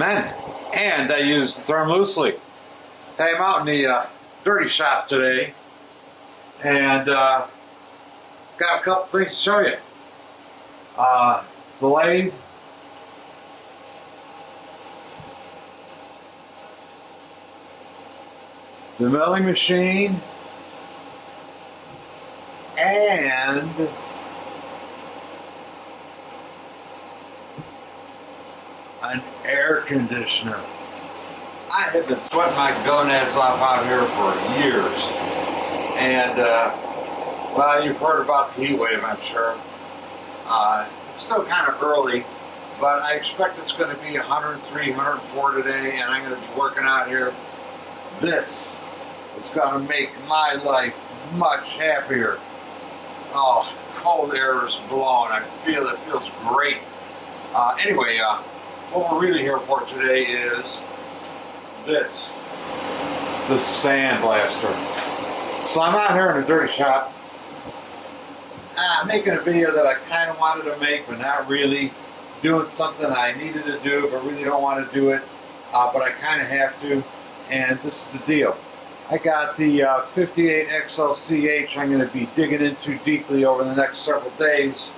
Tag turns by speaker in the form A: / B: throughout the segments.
A: And I use the term loosely. Hey, I'm out in the dirty shop today, and got a couple things to show you. The lathe, the milling machine, and an air conditioner. I have been sweating my gonads off out here for years. And, well, you've heard about the heat wave, I'm sure. It's still kind of early, but I expect it's going to be 103, 104 today, and I'm going to be working out here. This is going to make my life much happier. Oh, cold air is blowing. I feel it feels great. Anyway, what we're really here for today is this, the sandblaster. So I'm out here in a dirty shop. I'm making a video that I kind of wanted to make, but not really. Doing something I needed to do, but really don't want to do it. But I kind of have to. And this is the deal. I got the 58 XLCH I'm going to be digging into deeply over the next several days.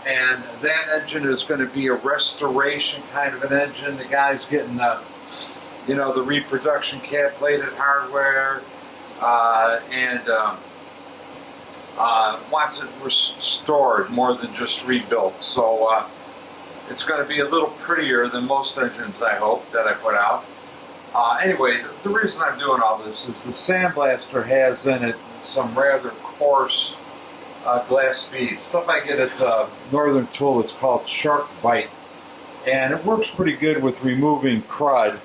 A: And that engine is going to be a restoration kind of an engine. The guy's getting, you know, the reproduction cat-plated hardware and wants it restored more than just rebuilt. So it's going to be a little prettier than most engines, I hope, that I put out. Anyway, the reason I'm doing all this is the sandblaster has in it some rather coarse glass beads. Stuff I get at Northern Tool. It's called Shark Bite. And it works pretty good with removing crud,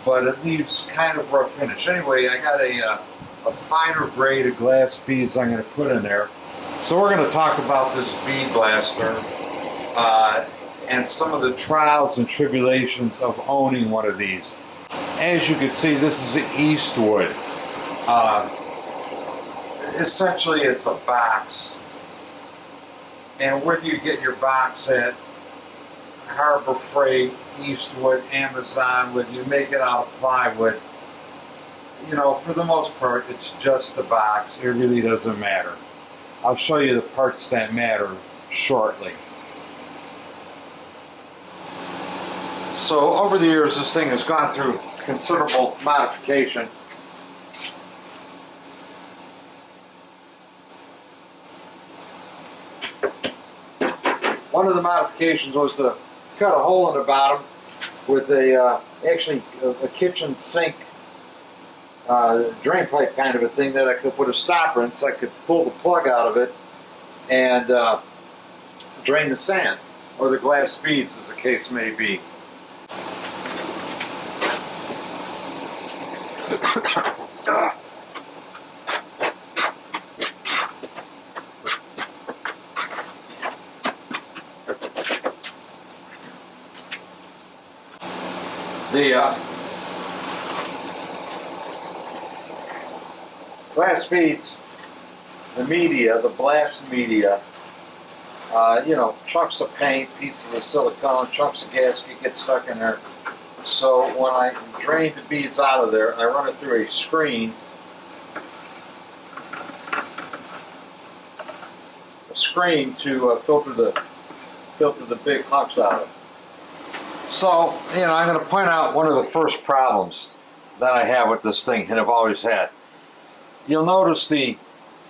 A: but it leaves kind of rough finish. Anyway, I got a finer grade of glass beads I'm going to put in there. So we're going to talk about this bead blaster and some of the trials and tribulations of owning one of these. As you can see, this is an Eastwood. Essentially, it's a box. And whether you get your box at Harbor Freight, Eastwood, Amazon, whether you make it out of plywood, you know, for the most part, it's just a box. It really doesn't matter. I'll show you the parts that matter shortly. So over the years, this thing has gone through considerable modification. One of the modifications was to cut a hole in the bottom with actually a kitchen sink drain pipe kind of a thing that I could put a stopper in, so I could pull the plug out of it and drain the sand, or the glass beads as the case may be. The glass beads, the media, the blast media, you know, chunks of paint, pieces of silicone, chunks of gasket get stuck in there. So when I drain the beads out of there, I run it through a screen. To filter the big hunks out of it. So, you know, I'm going to point out one of the first problems that I have with this thing, and have always had. You'll notice the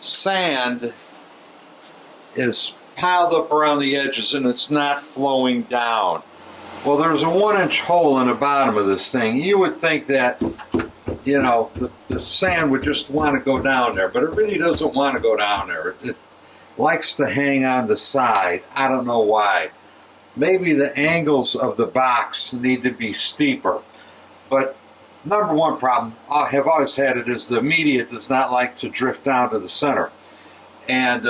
A: sand is piled up around the edges and it's not flowing down. Well, there's a 1-inch hole in the bottom of this thing. You would think that, you know, the sand would just want to go down there, but it really doesn't want to go down there. It likes to hang on the side. I don't know why. Maybe the angles of the box need to be steeper. But number one problem I have always had it is the media does not like to drift down to the center. And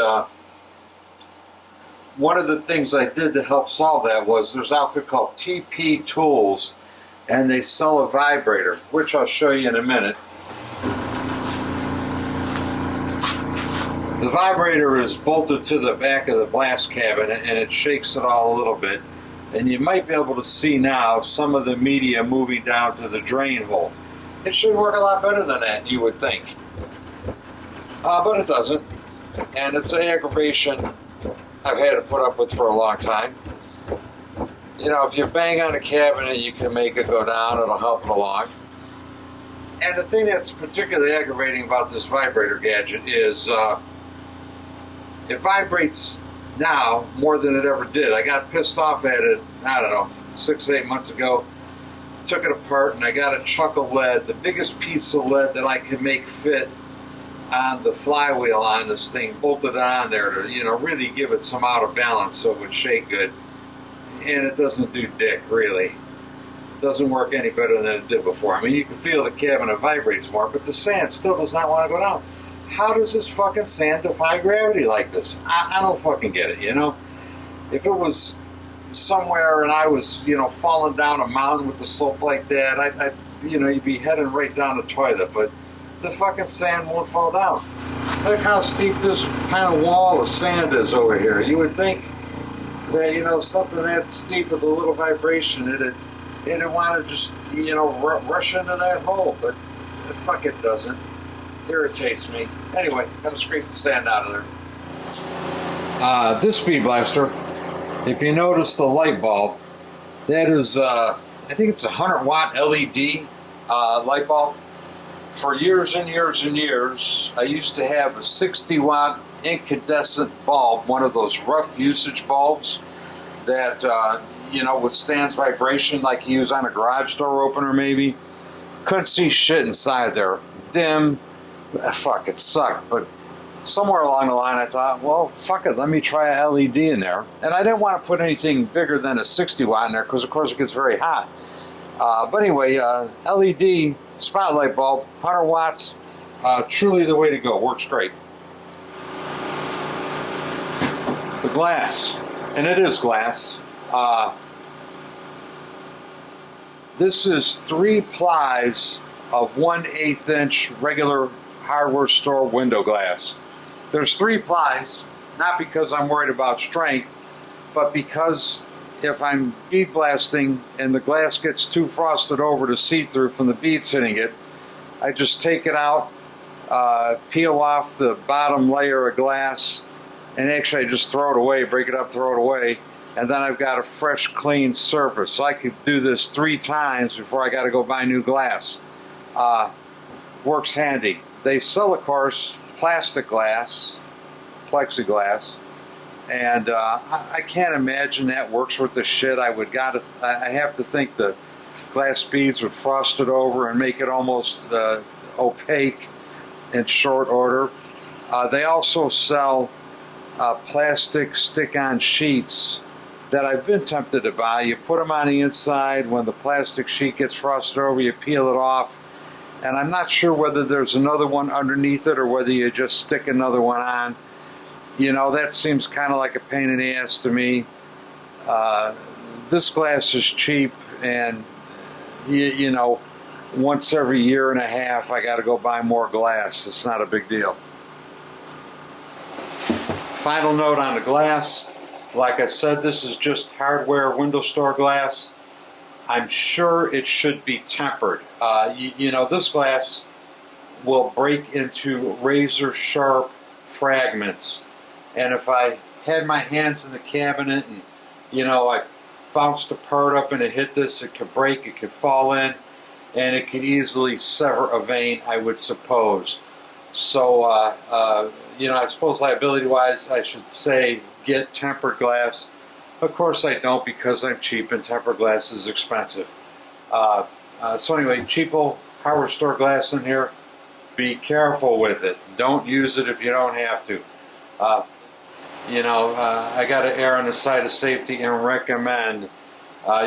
A: one of the things I did to help solve that was there's an outfit called TP Tools, and they sell a vibrator, which I'll show you in a minute. The vibrator is bolted to the back of the blast cabinet, and it shakes it all a little bit. And you might be able to see now some of the media moving down to the drain hole. It should work a lot better than that, you would think. But it doesn't. And it's an aggravation I've had to put up with for a long time. You know, if you bang on a cabinet, you can make it go down. It'll help it along. And the thing that's particularly aggravating about this vibrator gadget is it vibrates now more than it ever did. I got pissed off at it, I don't know, 6 or 8 months ago. Took it apart and I got a chunk of lead, the biggest piece of lead that I could make fit on the flywheel on this thing, bolted on there to, you know, really give it some out of balance so it would shake good. And it doesn't do dick, really. It doesn't work any better than it did before. I mean, you can feel the cabinet vibrates more, but the sand still does not want to go down. How does this fucking sand defy gravity like this? I don't fucking get it, you know? If it was somewhere and I was, you know, falling down a mountain with the slope like that, I'd you know, you'd be heading right down the toilet, but the fucking sand won't fall down. Look how steep this kind of wall of sand is over here. You would think that, you know, something that steep with a little vibration, it'd want to just, you know, rush into that hole, but fuck, it doesn't. Irritates me. Anyway, gotta scrape the sand out of there. This speed blaster, if you notice the light bulb, that is, I think it's a 100-watt LED light bulb. For years and years and years, I used to have a 60-watt incandescent bulb, one of those rough usage bulbs that, you know, withstands vibration like you use on a garage door opener maybe. Couldn't see shit inside there. Dim. Fuck, it sucked. But somewhere along the line I thought, well, fuck it, let me try a LED in there. And I didn't want to put anything bigger than a 60-watt in there because, of course, it gets very hot. But anyway, LED spotlight bulb, 100 watts, truly the way to go. Works great. The glass, and it is glass. This is 3 plies of 1/8 inch regular hardware store window glass. There's 3 plies, not because I'm worried about strength, but because if I'm bead blasting and the glass gets too frosted over to see through from the beads hitting it, I just take it out, peel off the bottom layer of glass, and actually I just throw it away, break it up, throw it away, and then I've got a fresh, clean surface. So I could do this 3 times before I got to go buy new glass. Works handy. They sell, of course, plastic glass, plexiglass, and I can't imagine that works worth the shit. I have to think the glass beads would frost it over and make it almost opaque in short order. They also sell plastic stick-on sheets that I've been tempted to buy. You put them on the inside. When the plastic sheet gets frosted over, you peel it off. And I'm not sure whether there's another one underneath it or whether you just stick another one on. You know, that seems kind of like a pain in the ass to me. This glass is cheap, and you know, once every year and a half I got to go buy more glass. It's not a big deal. Final note on the glass. Like I said, this is just hardware window store glass. I'm sure it should be tempered. You know, this glass will break into razor sharp fragments. And if I had my hands in the cabinet and, you know, I bounced a part up and it hit this, it could break, it could fall in, and it could easily sever a vein, I would suppose. So, you know, I suppose liability-wise, I should say get tempered glass. Of course I don't, because I'm cheap and tempered glass is expensive. So anyway, cheapo hardware store glass in here. Be careful with it. Don't use it if you don't have to. You know, I got to err on the side of safety and recommend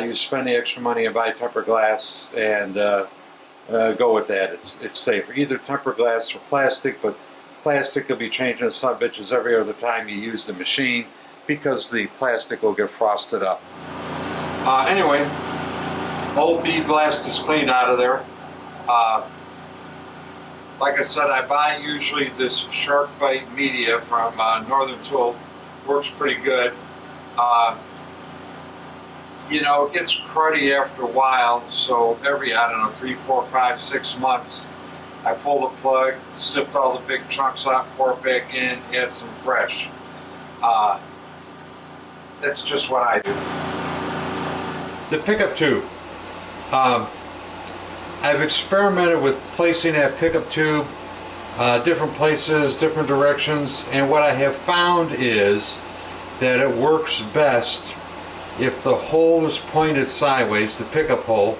A: you spend the extra money and buy tempered glass and go with that. It's safer. Either tempered glass or plastic, but plastic will be changing the sub bitches every other time you use the machine because the plastic will get frosted up. Anyway, old bead blast is cleaned out of there. Like I said, I buy usually this shark bite media from Northern Tool. Works pretty good. you know, it gets cruddy after a while, so every, I don't know, 3, 4, 5, 6 months, I pull the plug, sift all the big chunks out, pour it back in, add some fresh. That's just what I do. The pickup tube. I've experimented with placing that pickup tube different places, different directions, and what I have found is that it works best if the hole is pointed sideways, the pickup hole,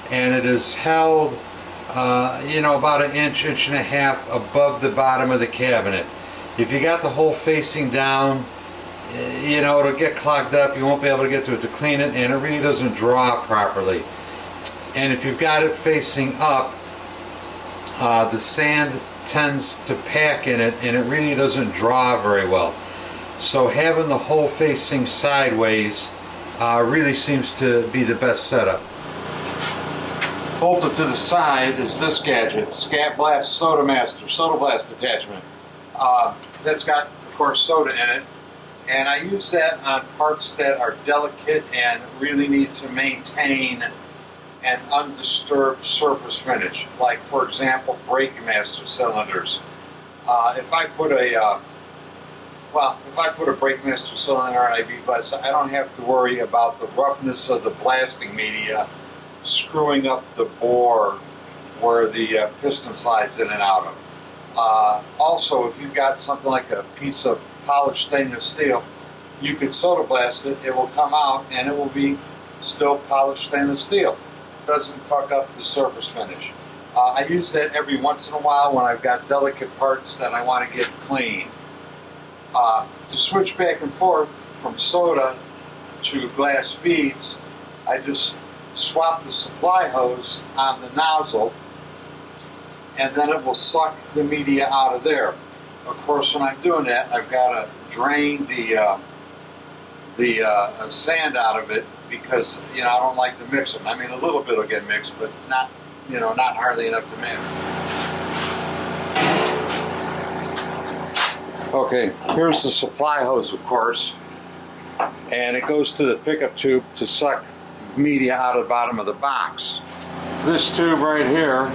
A: and it is held you know, about an inch, inch and a half above the bottom of the cabinet. If you got the hole facing down, you know, it'll get clogged up, you won't be able to get to it to clean it, and it really doesn't draw properly. And if you've got it facing up, the sand tends to pack in it and it really doesn't draw very well. So having the hole facing sideways really seems to be the best setup. Bolted to the side is this gadget, Scat Blast Soda Master, Soda Blast attachment. That's got, of course, soda in it, and I use that on parts that are delicate and really need to maintain an undisturbed surface finish, like, for example, brake master cylinders. If I put a brake master cylinder on an IB bus, I don't have to worry about the roughness of the blasting media screwing up the bore where the piston slides in and out of. Also, if you've got something like a piece of polished stainless steel, you can soda blast it, it will come out and it will be still polished stainless steel. It doesn't fuck up the surface finish. I use that every once in a while when I've got delicate parts that I want to get clean. To switch back and forth from soda to glass beads, I just swap the supply hose on the nozzle and then it will suck the media out of there. Of course, when I'm doing that, I've got to drain the sand out of it because, you know, I don't like to mix them. I mean, a little bit will get mixed, but not, you know, not hardly enough to matter. Okay, here's the supply hose, of course, and it goes to the pickup tube to suck media out of the bottom of the box. This tube right here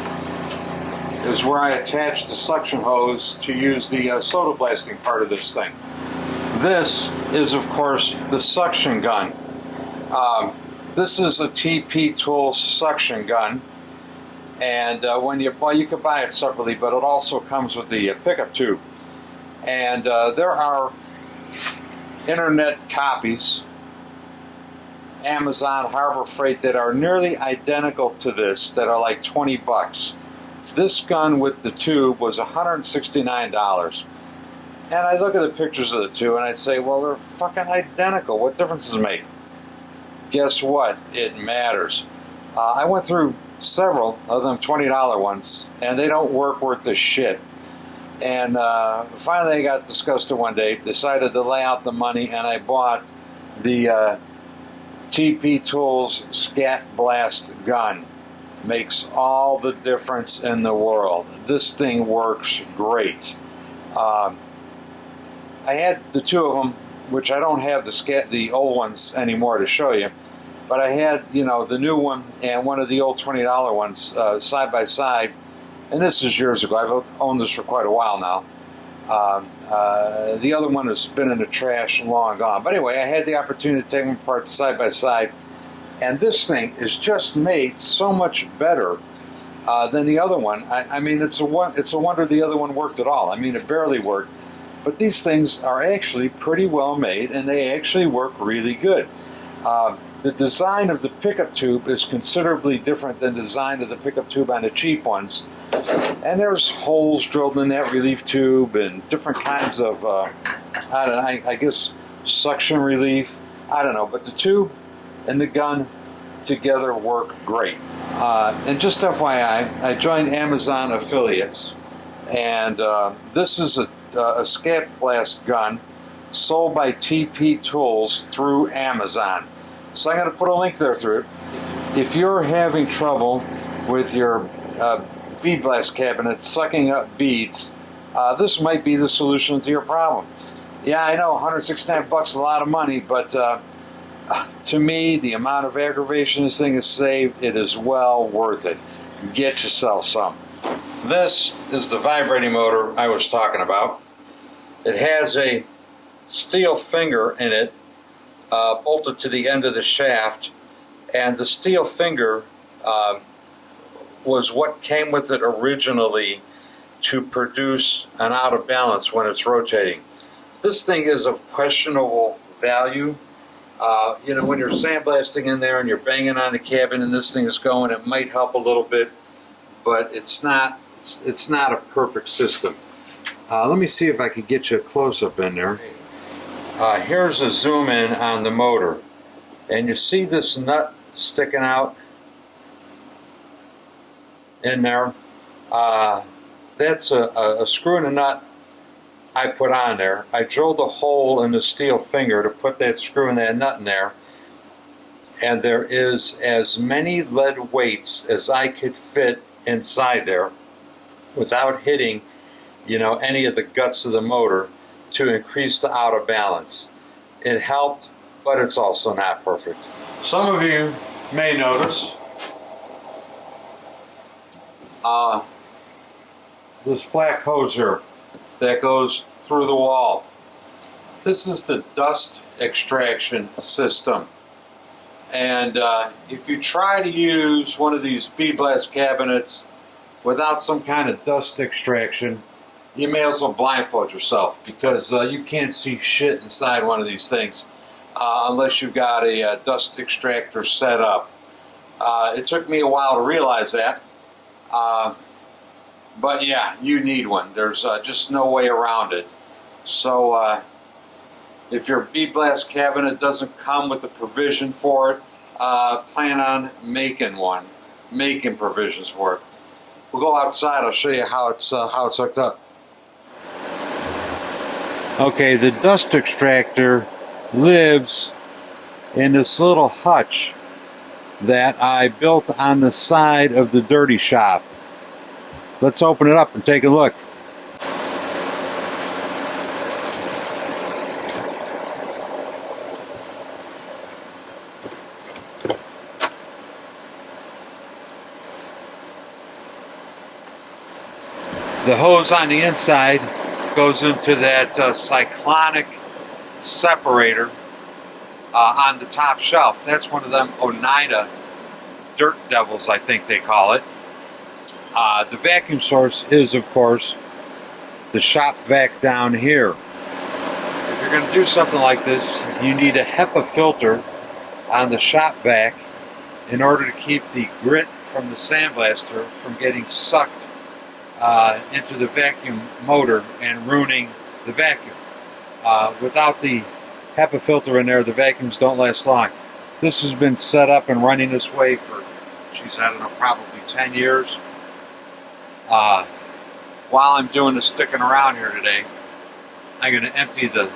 A: is where I attach the suction hose to use the soda blasting part of this thing. This is, of course, the suction gun. This is a TP Tools suction gun, and you can buy it separately, but it also comes with the pickup tube. And there are internet copies, Amazon, Harbor Freight, that are nearly identical to this, that are like 20 bucks. This gun with the tube was $169. And I look at the pictures of the two and I say, well, they're fucking identical. What difference does it make? Guess what? It matters. I went through several of them $20 ones, and they don't work worth a shit. And finally I got disgusted one day, decided to lay out the money, and I bought the TP Tools Scat Blast gun. Makes all the difference in the world. This thing works great. I had the two of them, which I don't have the old ones anymore to show you, but I had, you know, the new one and one of the old $20 ones side by side. And this is years ago. I've owned this for quite a while now. The other one has been in the trash and long gone. But anyway, I had the opportunity to take them apart side by side. And this thing is just made so much better than the other one. I mean, it's a wonder the other one worked at all. I mean, it barely worked. But these things are actually pretty well made, and they actually work really good. The design of the pickup tube is considerably different than the design of the pickup tube on the cheap ones. And there's holes drilled in that relief tube and different kinds of, I guess, suction relief. I don't know, but the tube and the gun together work great. And just FYI, I joined Amazon affiliates, and this is a Scat Blast gun sold by TP Tools through Amazon. So I'm going to put a link there through it. If you're having trouble with your bead blast cabinet sucking up beads, this might be the solution to your problem. Yeah, I know, $169 is a lot of money, but To me, the amount of aggravation this thing has saved, it is well worth it. Get yourself some. This is the vibrating motor I was talking about. It has a steel finger in it, bolted to the end of the shaft, and the steel finger was what came with it originally to produce an out of balance when it's rotating. This thing is of questionable value. You know, when you're sandblasting in there and you're banging on the cabin and this thing is going, it might help a little bit, but it's not a perfect system. Let me see if I can get you a close-up in there. Here's a zoom in on the motor, and you see this nut sticking out in there. That's a screw and a nut I put on there. I drilled a hole in the steel finger to put that screw and that nut in there, and there is as many lead weights as I could fit inside there without hitting, you know, any of the guts of the motor to increase the out of balance. It helped, but it's also not perfect. Some of you may notice this black hose here that goes through the wall. This is the dust extraction system. And if you try to use one of these bead blast cabinets without some kind of dust extraction, you may as well blindfold yourself, because you can't see shit inside one of these things unless you've got a dust extractor set up. It took me a while to realize that. But yeah, you need one. There's just no way around it. So if your bead blast cabinet doesn't come with the provision for it, plan on making one, making provisions for it. We'll go outside. I'll show you how it's hooked up. Okay, the dust extractor lives in this little hutch that I built on the side of the dirty shop. Let's open it up and take a look. The hose on the inside goes into that cyclonic separator on the top shelf. That's one of them Oneida dirt devils, I think they call it. The vacuum source is, of course, the shop vac down here. If you're going to do something like this, you need a HEPA filter on the shop vac in order to keep the grit from the sandblaster from getting sucked into the vacuum motor and ruining the vacuum. Without the HEPA filter in there, the vacuums don't last long. This has been set up and running this way for, geez, I don't know, probably 10 years. While I'm doing the sticking around here today, I'm going to empty the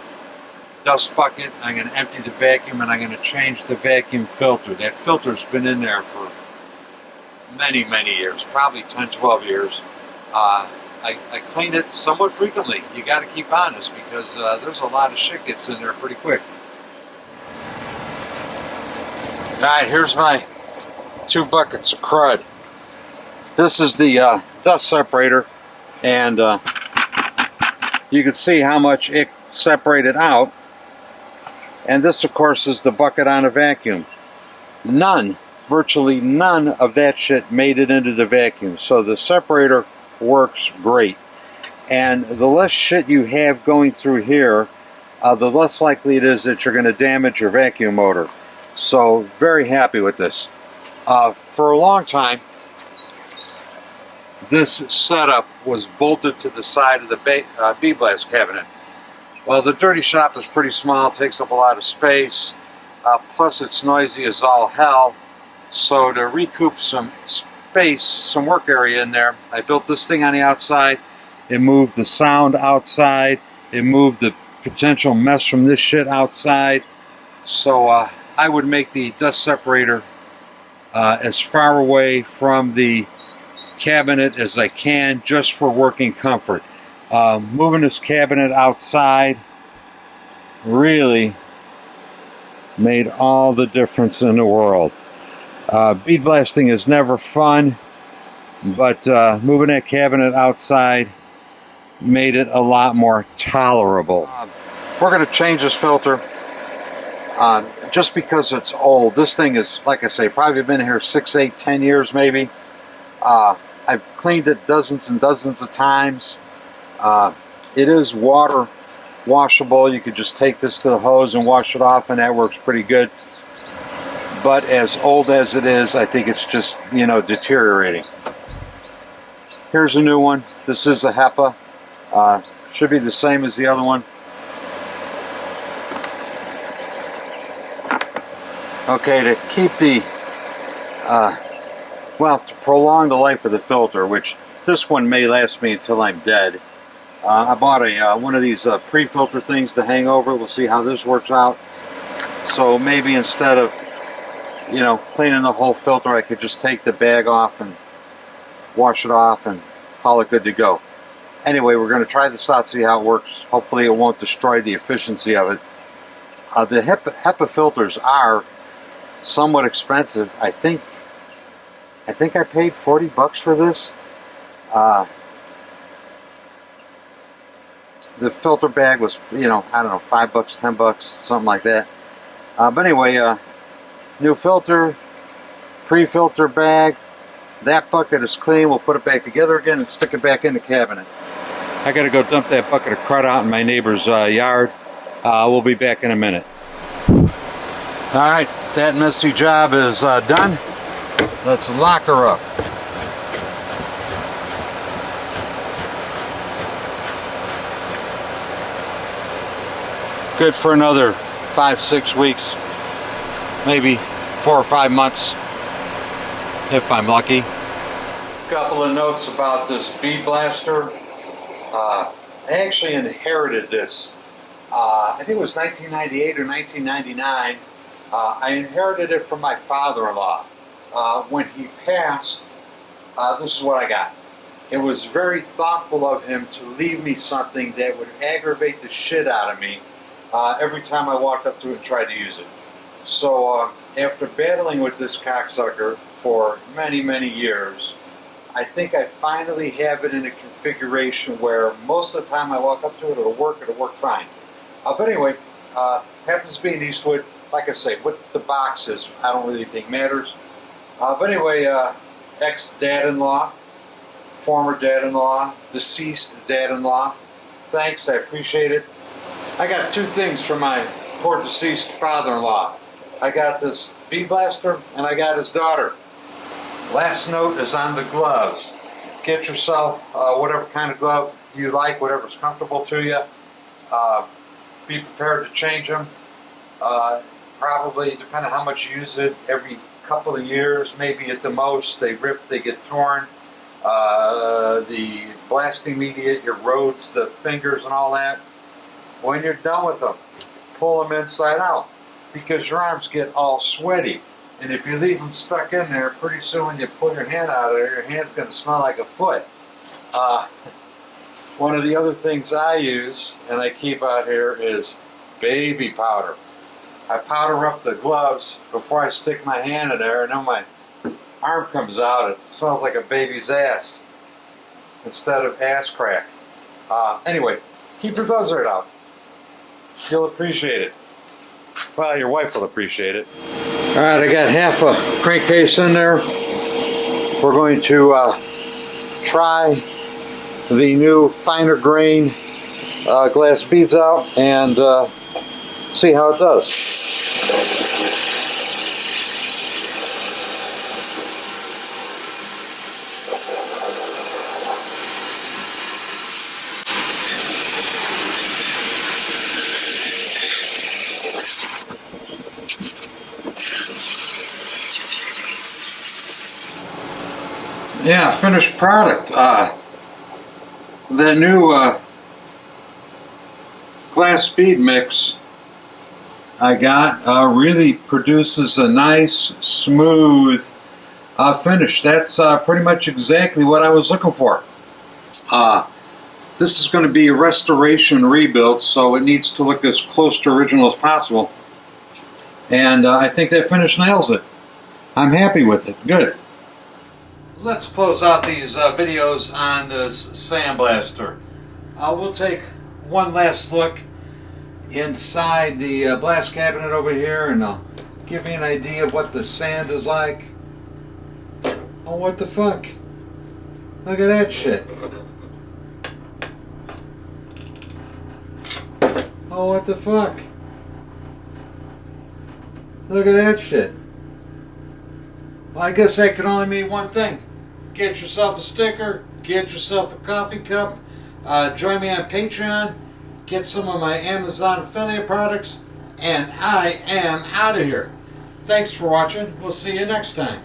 A: dust bucket, I'm going to empty the vacuum, and I'm going to change the vacuum filter. That filter's been in there for many, many years, probably 10, 12 years. I clean it somewhat frequently. You got to keep on this because there's a lot of shit gets in there pretty quick. Alright, here's my 2 buckets of crud. This is the dust separator, and you can see how much it separated out. And this, of course, is the bucket on a vacuum. Virtually none of that shit made it into the vacuum. So the separator works great. And the less shit you have going through here, the less likely it is that you're going to damage your vacuum motor. So very happy with this. For a long time, this setup was bolted to the side of the bead blast cabinet. Well, the dirty shop is pretty small, takes up a lot of space, plus it's noisy as all hell. So to recoup some space, some work area in there, I built this thing on the outside. It moved the sound outside. It moved the potential mess from this shit outside. So I would make the dust separator as far away from the cabinet as I can, just for working comfort. Moving this cabinet outside really made all the difference in the world. Bead blasting is never fun, but moving that cabinet outside made it a lot more tolerable. We're going to change this filter just because it's old. This thing is, like I say, probably been here 6, 8, 10 years maybe. I've cleaned it dozens and dozens of times. It is water washable. You could just take this to the hose and wash it off, and that works pretty good. But as old as it is, I think it's just, you know, deteriorating. Here's a new one. This is a HEPA. Should be the same as the other one. Okay, to keep the, well, to prolong the life of the filter, which this one may last me until I'm dead. I bought one of these pre-filter things to hang over. We'll see how this works out. So maybe instead of, you know, cleaning the whole filter, I could just take the bag off and wash it off and call it good to go. Anyway, we're going to try this out, see how it works. Hopefully it won't destroy the efficiency of it. The HEPA filters are somewhat expensive. I think I paid $40 for this. The filter bag was, you know, I don't know, $5, $10, something like that. But anyway, new filter, pre-filter bag. That bucket is clean. We'll put it back together again and stick it back in the cabinet. I gotta go dump that bucket of crud out in my neighbor's yard. We'll be back in a minute. Alright, that messy job is done. Let's lock her up. Good for another 5-6 weeks, maybe 4 or 5 months, if I'm lucky. Couple of notes about this bead blaster. I actually inherited this. I think it was 1998 or 1999. I inherited it from my father-in-law. When he passed, this is what I got. It was very thoughtful of him to leave me something that would aggravate the shit out of me every time I walked up to it and tried to use it. So after battling with this cocksucker for many, many years, I think I finally have it in a configuration where most of the time I walk up to it, it'll work fine. But anyway, happens to be in Eastwood. Like I say, what the box is, I don't really think matters. But anyway, ex-dad-in-law, former dad-in-law, deceased dad-in-law. Thanks, I appreciate it. I got 2 things from my poor deceased father-in-law. I got this bead blaster and I got his daughter. Last note is on the gloves. Get yourself whatever kind of glove you like, whatever's comfortable to you. Be prepared to change them. Probably, depending on how much you use it, every couple of years, maybe at the most. They rip, they get torn. The blasting media erodes the fingers and all that. When you're done with them, pull them inside out, because your arms get all sweaty. And if you leave them stuck in there, pretty soon when you pull your hand out of there, your hand's going to smell like a foot. One of the other things I use, and I keep out here, is baby powder. I powder up the gloves before I stick my hand in there, and then my arm comes out. It smells like a baby's ass instead of ass crack. Anyway, keep your gloves right out. You'll appreciate it. Well, your wife will appreciate it. Alright, I got half a crankcase in there. We're going to try the new finer grain glass beads out and see how it does. Yeah, finished product. That new glass bead mix I got really produces a nice, smooth finish. That's pretty much exactly what I was looking for. This is going to be a restoration rebuild, so it needs to look as close to original as possible. And I think that finish nails it. I'm happy with it. Good. Let's close out these videos on this sandblaster. We'll take one last look inside the blast cabinet over here, and I'll give you an idea of what the sand is like. Oh, what the fuck? Look at that shit. Oh, what the fuck? Look at that shit. Well, I guess that can only mean one thing. Get yourself a sticker, get yourself a coffee cup, join me on Patreon, get some of my Amazon affiliate products, and I am out of here. Thanks for watching. We'll see you next time.